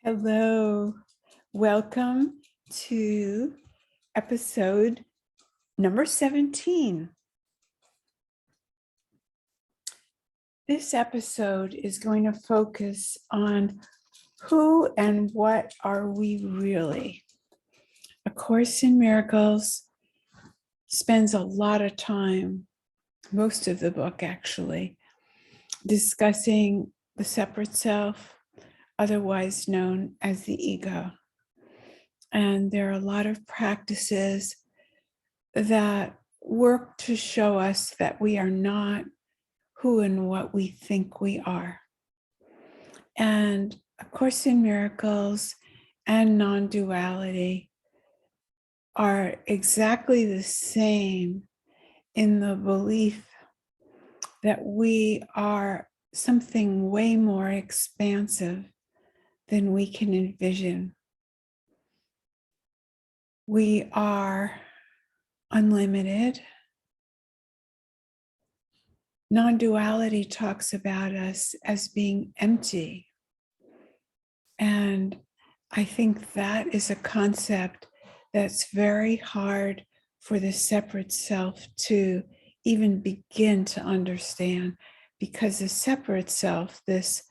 Hello, welcome to episode number 17. This episode is going to focus on who and what are we really. A Course in Miracles spends a lot of time, most of the book actually, discussing the separate self, otherwise known as the ego. And there are a lot of practices that work to show us that we are not who and what we think we are. And A Course in Miracles and non-duality are exactly the same in the belief that we are something way more expansive than we can envision. We are unlimited. Non-duality talks about us as being empty. And I think that is a concept that's very hard for the separate self to even begin to understand, because the separate self, this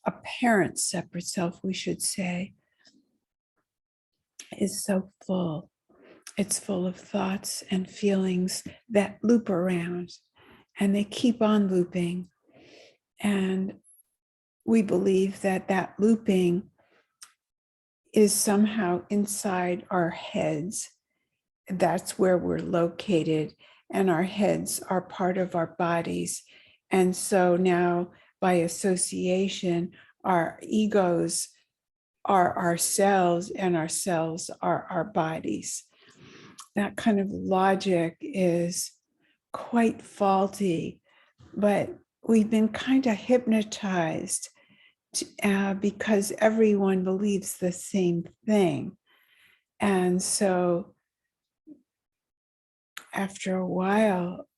apparent separate self, we should say, is so full. It's full of thoughts and feelings that loop around, and they keep on looping. And we believe that that looping is somehow inside our heads. That's where we're located, and our heads are part of our bodies. And so now, by association, our egos are ourselves, and ourselves are our bodies. That kind of logic is quite faulty, but we've been kind of hypnotized because everyone believes the same thing. And so after a while,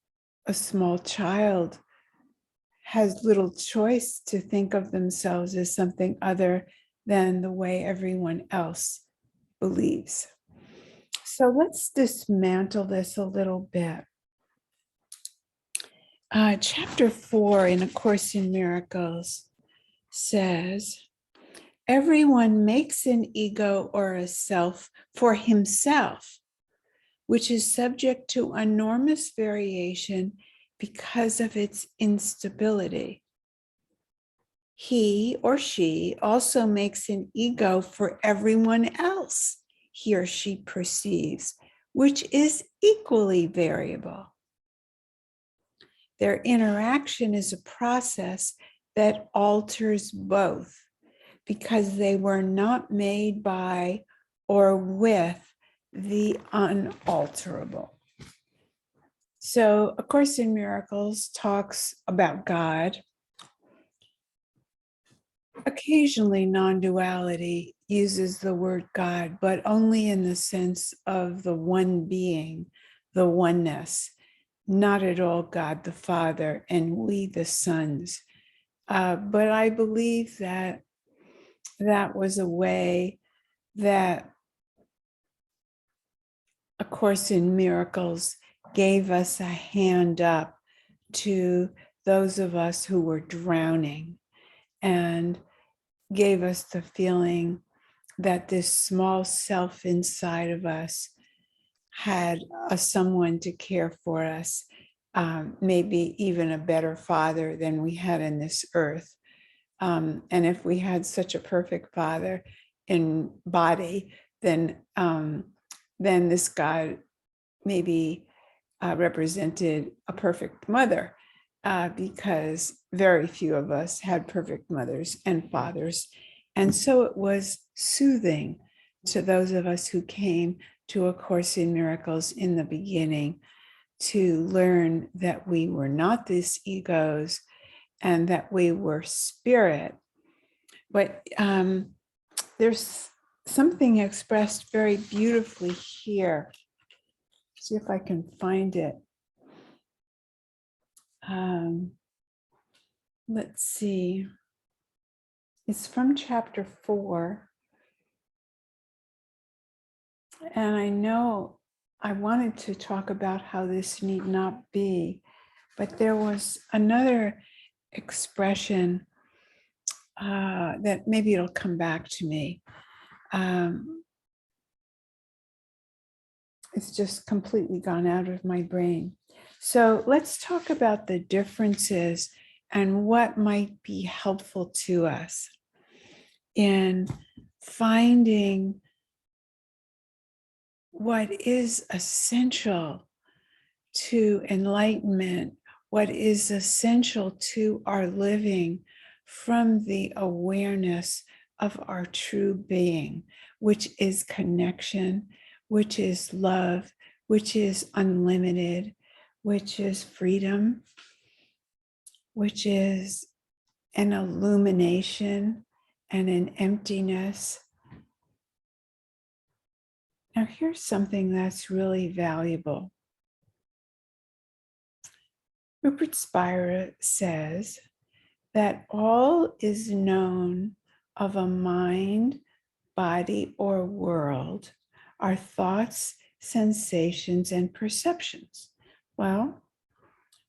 a small child has little choice to think of themselves as something other than the way everyone else believes. So let's dismantle this a little bit. Chapter 4 in A Course in Miracles says, everyone makes an ego or a self for himself, which is subject to enormous variation because of its instability. He or she also makes an ego for everyone else he or she perceives, which is equally variable. Their interaction is a process that alters both, because they were not made by or with the unalterable. So A Course in Miracles talks about God. Occasionally, non-duality uses the word God, but only in the sense of the one being, the oneness, not at all God the Father and we the sons. But I believe that that was a way that A Course in Miracles gave us a hand up to those of us who were drowning, and gave us the feeling that this small self inside of us had someone to care for us, maybe even a better father than we had in this earth. And if we had such a perfect father in body, then this God maybe represented a perfect mother, because very few of us had perfect mothers and fathers. And so it was soothing to those of us who came to A Course in Miracles in the beginning to learn that we were not these egos and that we were spirit. But there's something expressed very beautifully here. See if I can find it. Let's see. It's from chapter 4. And I know I wanted to talk about how this need not be, but there was another expression that maybe it'll come back to me. It's just completely gone out of my brain. So let's talk about the differences and what might be helpful to us in finding what is essential to enlightenment, what is essential to our living from the awareness of our true being, which is connection, which is love, which is unlimited, which is freedom, which is an illumination and an emptiness. Now, here's something that's really valuable. Rupert Spira says that all is known of a mind, body, or world are thoughts, sensations, and perceptions. Well,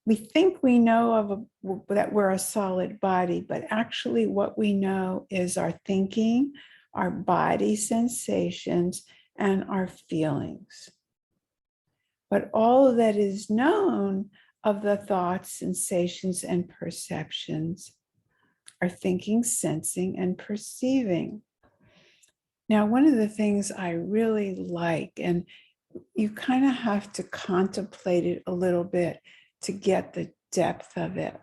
we think we know that we're a solid body, but actually what we know is our thinking, our body sensations, and our feelings. But all that is known of the thoughts, sensations, and perceptions are thinking, sensing, and perceiving. Now, one of the things I really like, and you kind of have to contemplate it a little bit to get the depth of it.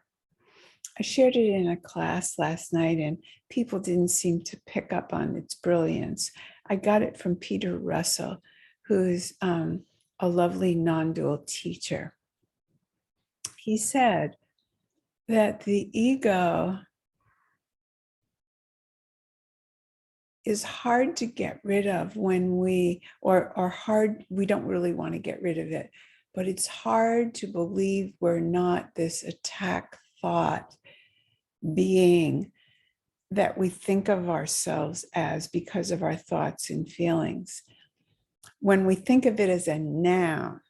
I shared it in a class last night and people didn't seem to pick up on its brilliance. I got it from Peter Russell, who's a lovely non-dual teacher. He said that the ego is hard to get rid of when we don't really want to get rid of it, but it's hard to believe we're not this attack thought being that we think of ourselves as because of our thoughts and feelings. When we think of it as a noun,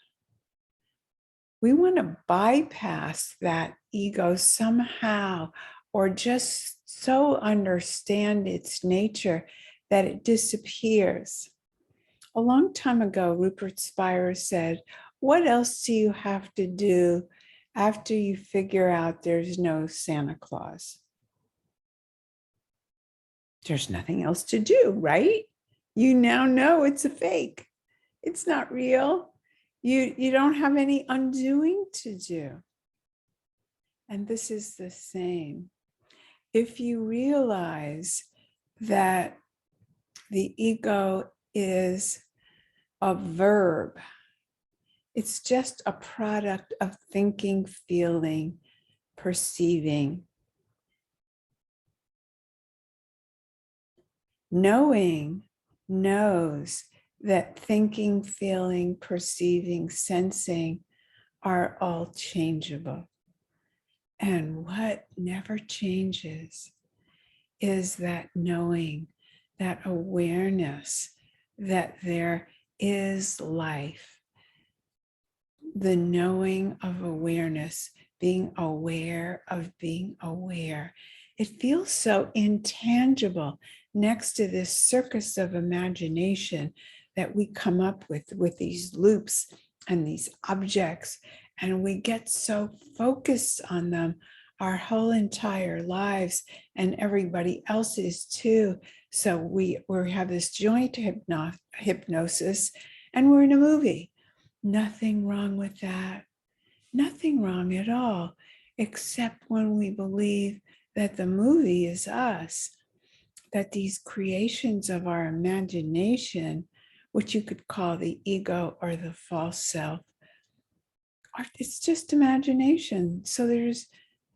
we want to bypass that ego somehow, or just so understand its nature that it disappears. A long time ago, Rupert Spira said, "What else do you have to do after you figure out there's no Santa Claus?" There's nothing else to do, right? You now know it's a fake. It's not real. You don't have any undoing to do. And this is the same. If you realize that the ego is a verb, it's just a product of thinking, feeling, perceiving. Knowing knows that thinking, feeling, perceiving, sensing are all changeable. And what never changes is that knowing, that awareness that there is life. The knowing of awareness, being aware of being aware. It feels so intangible next to this circus of imagination that we come up with these loops and these objects, and we get so focused on them our whole entire lives, and everybody else's too. So we have this joint hypnosis, and we're in a movie. Nothing wrong with that. Nothing wrong at all, except when we believe that the movie is us, that these creations of our imagination, which you could call the ego or the false self, it's just imagination. So there's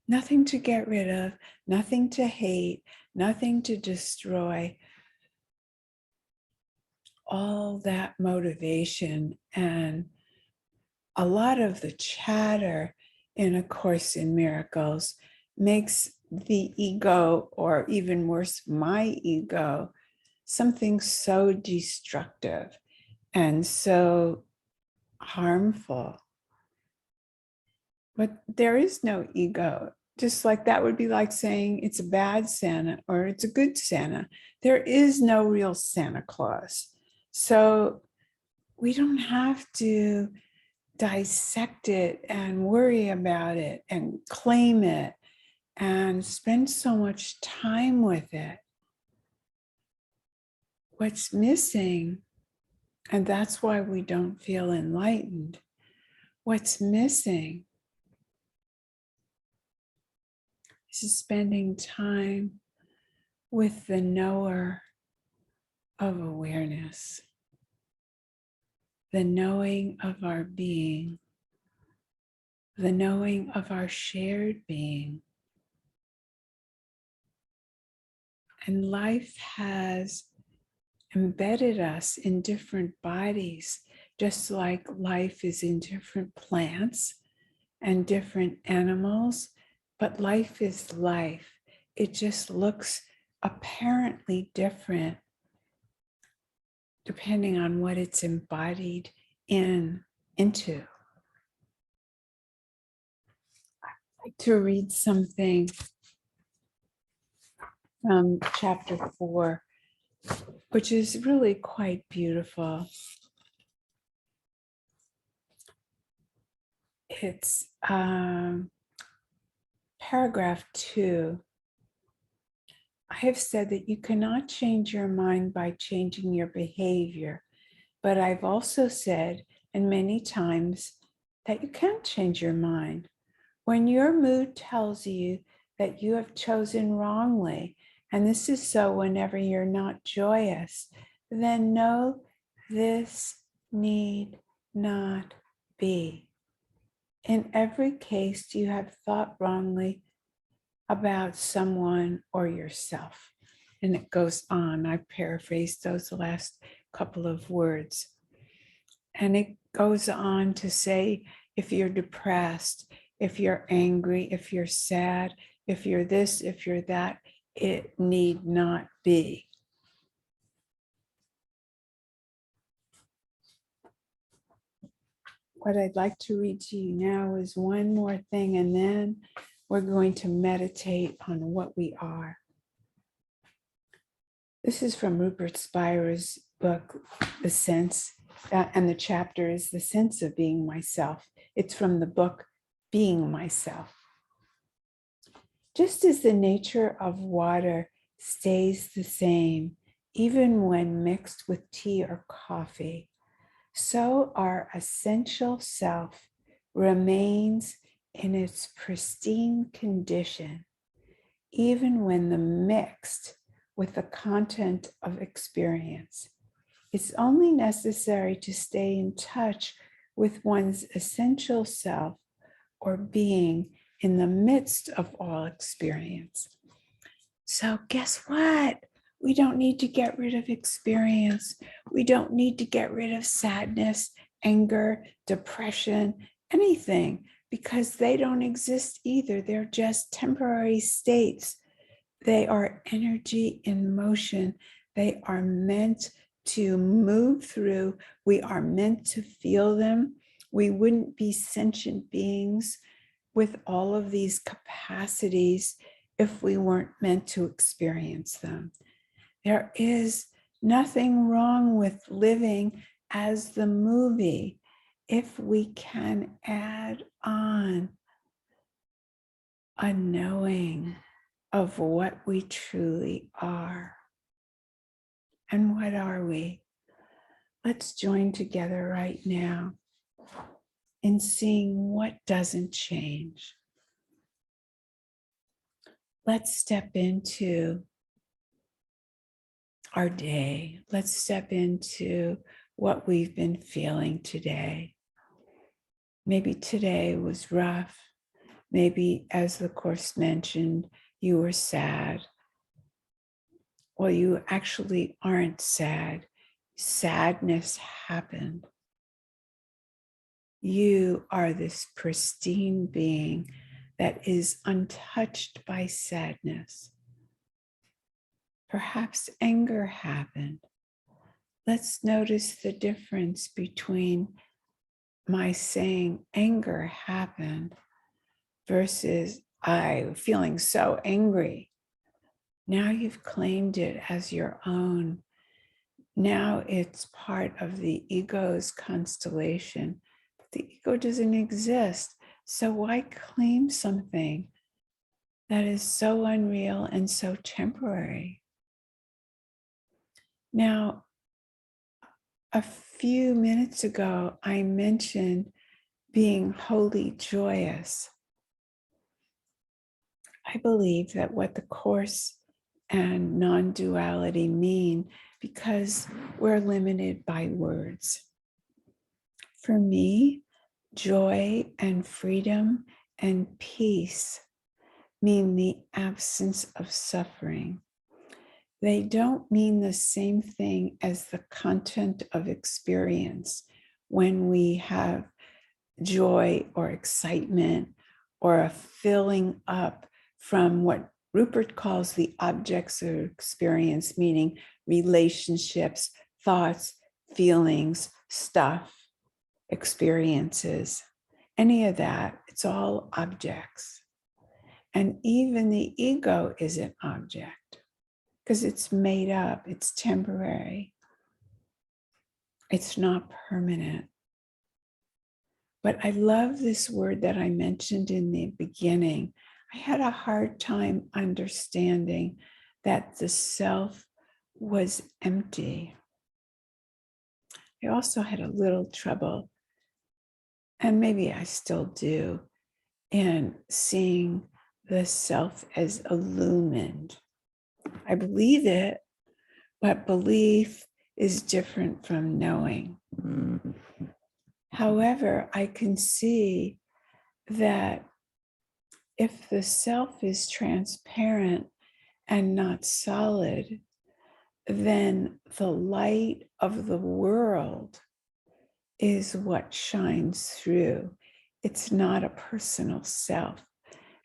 nothing to get rid of, nothing to hate, nothing to destroy. All that motivation and a lot of the chatter in A Course in Miracles makes the ego, or even worse, my ego, something so destructive and so harmful. But there is no ego. Just like that would be like saying it's a bad Santa or it's a good Santa. There is no real Santa Claus. So we don't have to dissect it and worry about it and claim it and spend so much time with it. What's missing, and that's why we don't feel enlightened, what's missing is spending time with the knower of awareness, the knowing of our being, the knowing of our shared being. And life has embedded us in different bodies, just like life is in different plants and different animals, but life is life. It just looks apparently different depending on what it's embodied into. I'd like to read something from chapter 4, which is really quite beautiful. It's paragraph 2. I have said that you cannot change your mind by changing your behavior, but I've also said, and many times, that you can change your mind. When your mood tells you that you have chosen wrongly, and this is so whenever you're not joyous, then know this need not be. In every case, you have thought wrongly about someone or yourself. And it goes on. I paraphrased those last couple of words. And it goes on to say, if you're depressed, if you're angry, if you're sad, if you're this, if you're that, it need not be. What I'd like to read to you now is one more thing, and then we're going to meditate on what we are. This is from Rupert Spira's book, The Sense, and the chapter is The Sense of Being Myself. It's from the book, Being Myself. Just as the nature of water stays the same, even when mixed with tea or coffee, so our essential self remains in its pristine condition, even when the mixed with the content of experience. It's only necessary to stay in touch with one's essential self or being in the midst of all experience. So guess what? We don't need to get rid of experience. We don't need to get rid of sadness, anger, depression, anything, because they don't exist either. They're just temporary states. They are energy in motion. They are meant to move through. We are meant to feel them. We wouldn't be sentient beings with all of these capacities if we weren't meant to experience them. There is nothing wrong with living as the movie if we can add on a knowing of what we truly are. And what are we? Let's join together right now in seeing what doesn't change. Let's step into our day. Let's step into what we've been feeling today. Maybe today was rough. Maybe, as the Course mentioned, you were sad. Well, you actually aren't sad. Sadness happened. You are this pristine being that is untouched by sadness. Perhaps anger happened. Let's notice the difference between my saying anger happened versus I feeling so angry. Now you've claimed it as your own. Now it's part of the ego's constellation. But the ego doesn't exist. So why claim something that is so unreal and so temporary? Now, a few minutes ago, I mentioned being wholly joyous. I believe that what the Course and non-duality mean, because we're limited by words. For me, joy and freedom and peace mean the absence of suffering. They don't mean the same thing as the content of experience when we have joy or excitement or a filling up from what Rupert calls the objects of experience, meaning relationships, thoughts, feelings, stuff, experiences, any of that. It's all objects. And even the ego is an object because it's made up, it's temporary, it's not permanent. But I love this word that I mentioned in the beginning. I had a hard time understanding that the self was empty. I also had a little trouble, and maybe I still do, in seeing the self as illumined. I believe it, but belief is different from knowing. However, I can see that if the self is transparent and not solid, then the light of the world is what shines through. It's not a personal self.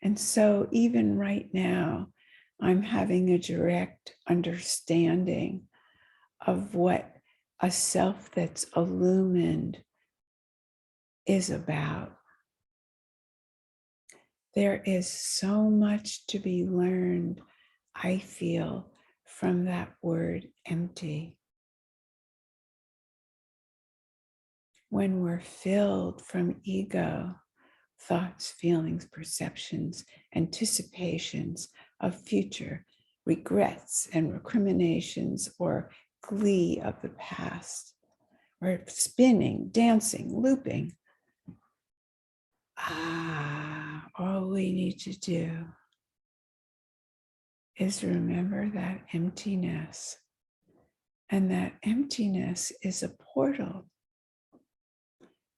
And so even right now, I'm having a direct understanding of what a self that's illumined is about. There is so much to be learned, I feel, from that word empty. When we're filled from ego, thoughts, feelings, perceptions, anticipations of future, regrets and recriminations or glee of the past, or spinning, dancing, looping. All we need to do is remember that emptiness. And that emptiness is a portal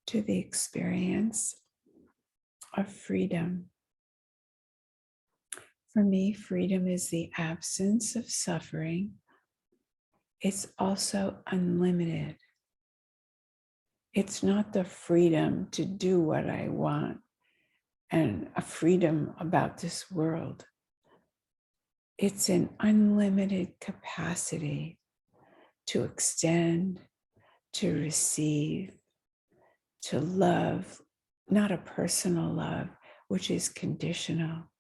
to the experience of freedom. For me, freedom is the absence of suffering. It's also unlimited. It's not the freedom to do what I want and a freedom about this world. It's an unlimited capacity to extend, to receive, to love, not a personal love, which is conditional,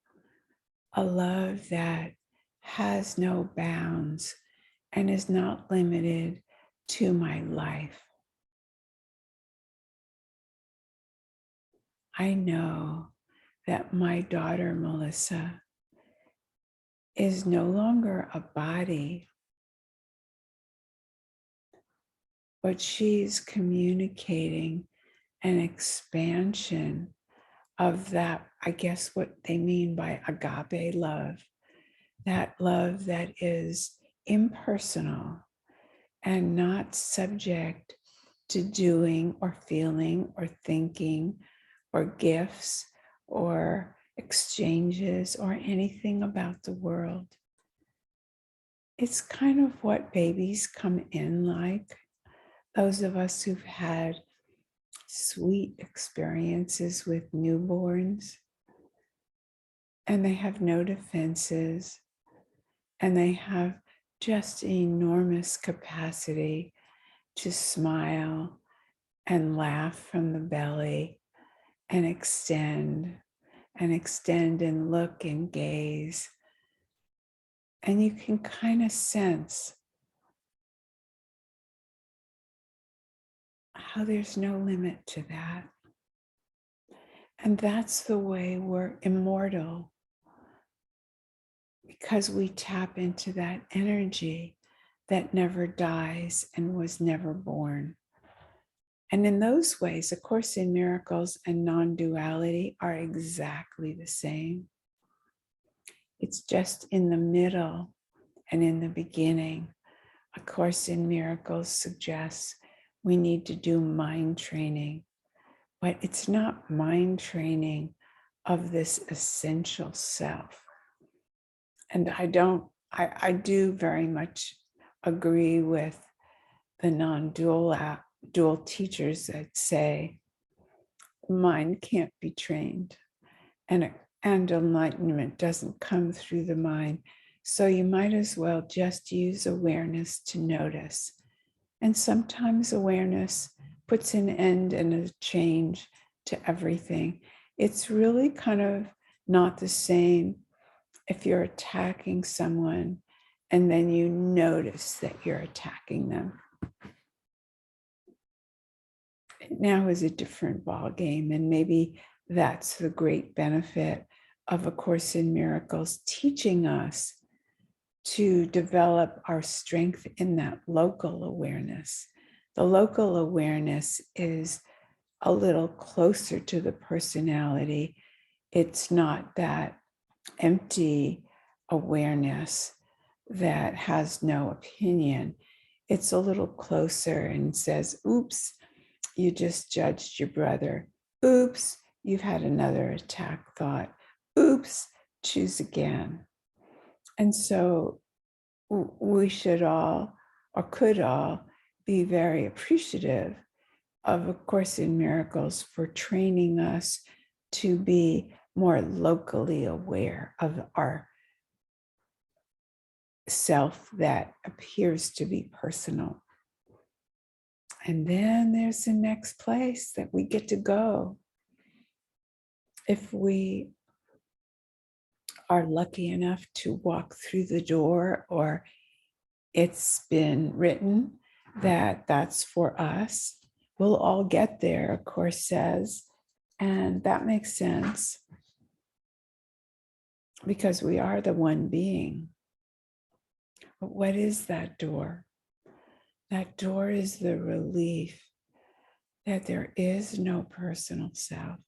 a love that has no bounds and is not limited to my life. I know that my daughter, Melissa, is no longer a body, but she's communicating an expansion of that, I guess what they mean by agape love, that love that is impersonal and not subject to doing or feeling or thinking or gifts or exchanges or anything about the world. It's kind of what babies come in like. Those of us who've had sweet experiences with newborns, and they have no defenses, and they have just enormous capacity to smile and laugh from the belly and extend and look and gaze. And you can kind of sense how there's no limit to that. And that's the way we're immortal, because we tap into that energy that never dies and was never born. And in those ways, A Course in Miracles and non-duality are exactly the same. It's just in the middle and in the beginning. A Course in Miracles suggests we need to do mind training, but it's not mind training of this essential self. And I do very much agree with the non-dual teachers that say mind can't be trained, and enlightenment doesn't come through the mind. So you might as well just use awareness to notice. And sometimes awareness puts an end and a change to everything. It's really kind of not the same if you're attacking someone and then you notice that you're attacking them. Now is a different ballgame, and maybe that's the great benefit of A Course in Miracles, teaching us to develop our strength in that local awareness. The local awareness is a little closer to the personality. It's not that empty awareness that has no opinion. It's a little closer and says, oops, you just judged your brother. Oops, you've had another attack thought. Oops, choose again. And so we should all, or could all, be very appreciative of A Course in Miracles for training us to be more locally aware of our self that appears to be personal. And then there's the next place that we get to go. If we are lucky enough to walk through the door, or it's been written that that's for us, we'll all get there, of course says. And that makes sense because we are the one being. But what is that door? That door is the relief that there is no personal self.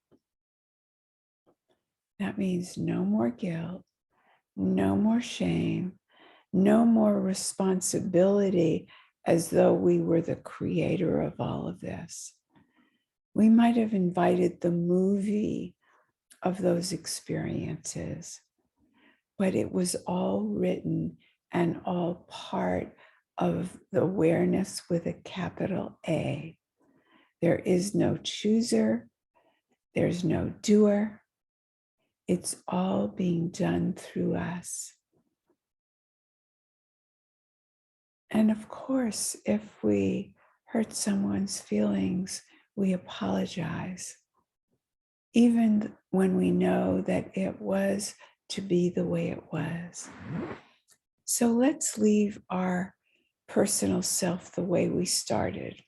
That means no more guilt, no more shame, no more responsibility as though we were the creator of all of this. We might have invited the movie of those experiences, but it was all written and all part of the awareness with a capital A. There is no chooser, there's no doer. It's all being done through us. And of course, if we hurt someone's feelings, we apologize, even when we know that it was to be the way it was. So let's leave our personal self the way we started.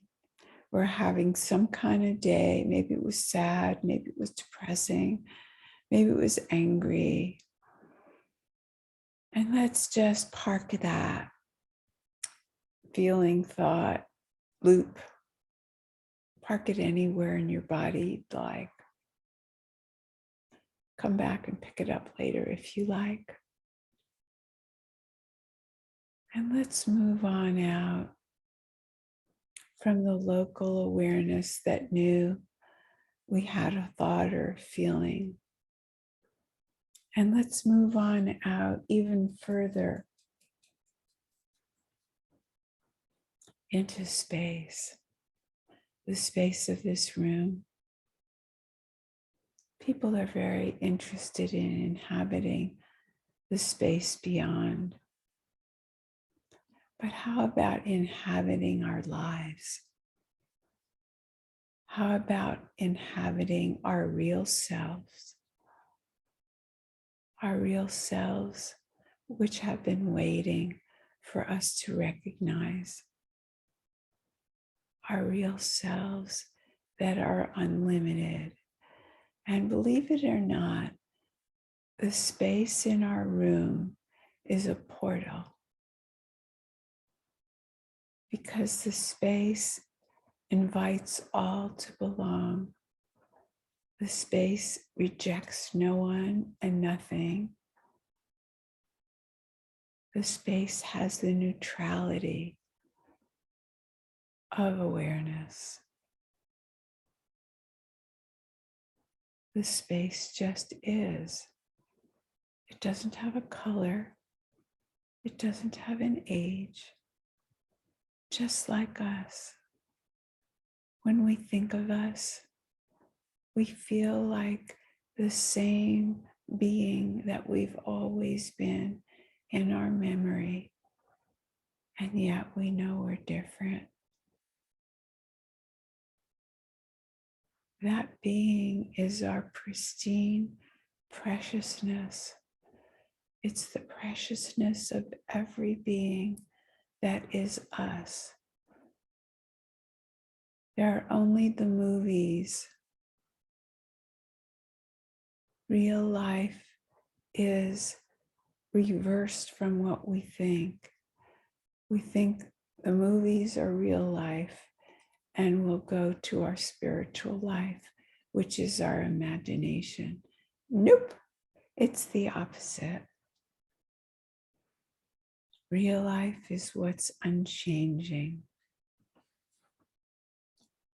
We're having some kind of day. Maybe it was sad, maybe it was depressing, maybe it was angry. And let's just park that feeling, thought, loop. Park it anywhere in your body you'd like. Come back and pick it up later if you like. And let's move on out from the local awareness that knew we had a thought or a feeling. And let's move on out even further into space, the space of this room. People are very interested in inhabiting the space beyond. But how about inhabiting our lives? How about inhabiting our real selves? Our real selves, which have been waiting for us to recognize. Our real selves that are unlimited. And believe it or not, the space in our room is a portal, because the space invites all to belong. The space rejects no one and nothing. The space has the neutrality of awareness. The space just is. It doesn't have a color. It doesn't have an age. Just like us. When we think of us, we feel like the same being that we've always been in our memory, and yet we know we're different. That being is our pristine preciousness. It's the preciousness of every being that is us. There are only the movies. Real life is reversed from what we think. We think the movies are real life, and we'll go to our spiritual life, which is our imagination. Nope, it's the opposite. Real life is what's unchanging.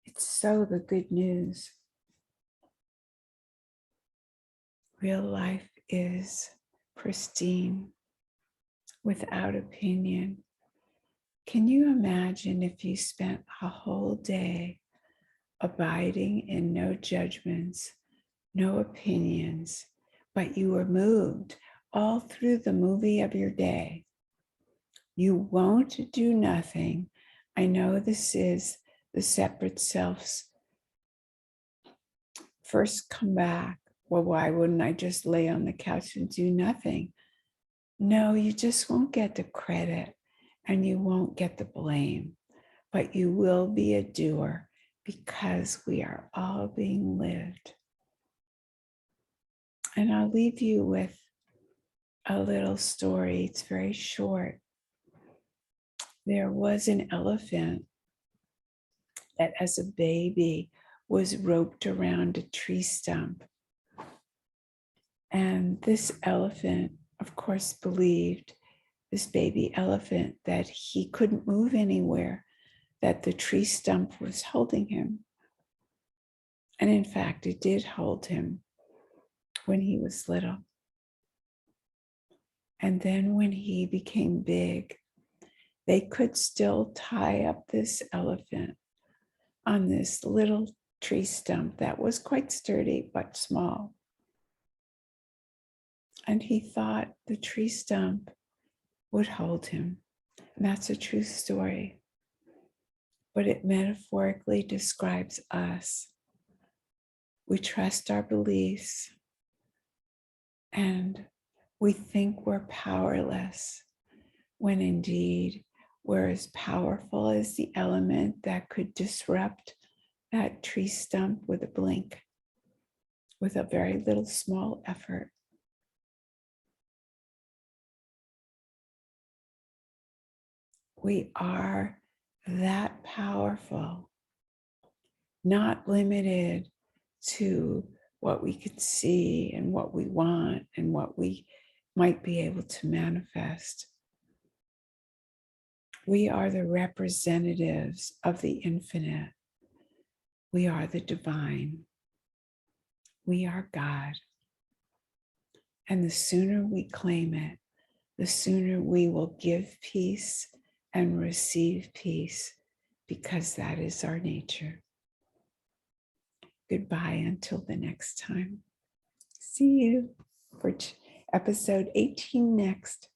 It's so the good news. Real life is pristine, without opinion. Can you imagine if you spent a whole day abiding in no judgments, no opinions, but you were moved all through the movie of your day? You won't do nothing. I know this is the separate self's first comeback. Well, why wouldn't I just lay on the couch and do nothing? No, you just won't get the credit and you won't get the blame, but you will be a doer because we are all being lived. And I'll leave you with a little story. It's very short. There was an elephant that as a baby was roped around a tree stump. And this elephant, of course, believed, this baby elephant, that he couldn't move anywhere, that the tree stump was holding him. And in fact, it did hold him when he was little. And then when he became big, they could still tie up this elephant on this little tree stump that was quite sturdy but small. And he thought the tree stump would hold him. And that's a true story. But it metaphorically describes us. We trust our beliefs and we think we're powerless, when indeed we're as powerful as the element that could disrupt that tree stump with a blink, with a very little small effort. We are that powerful, not limited to what we can see and what we want and what we might be able to manifest. We are the representatives of the infinite. We are the divine. We are God. And the sooner we claim it, the sooner we will give peace and receive peace, because that is our nature. Goodbye until the next time. See you for episode 18 next.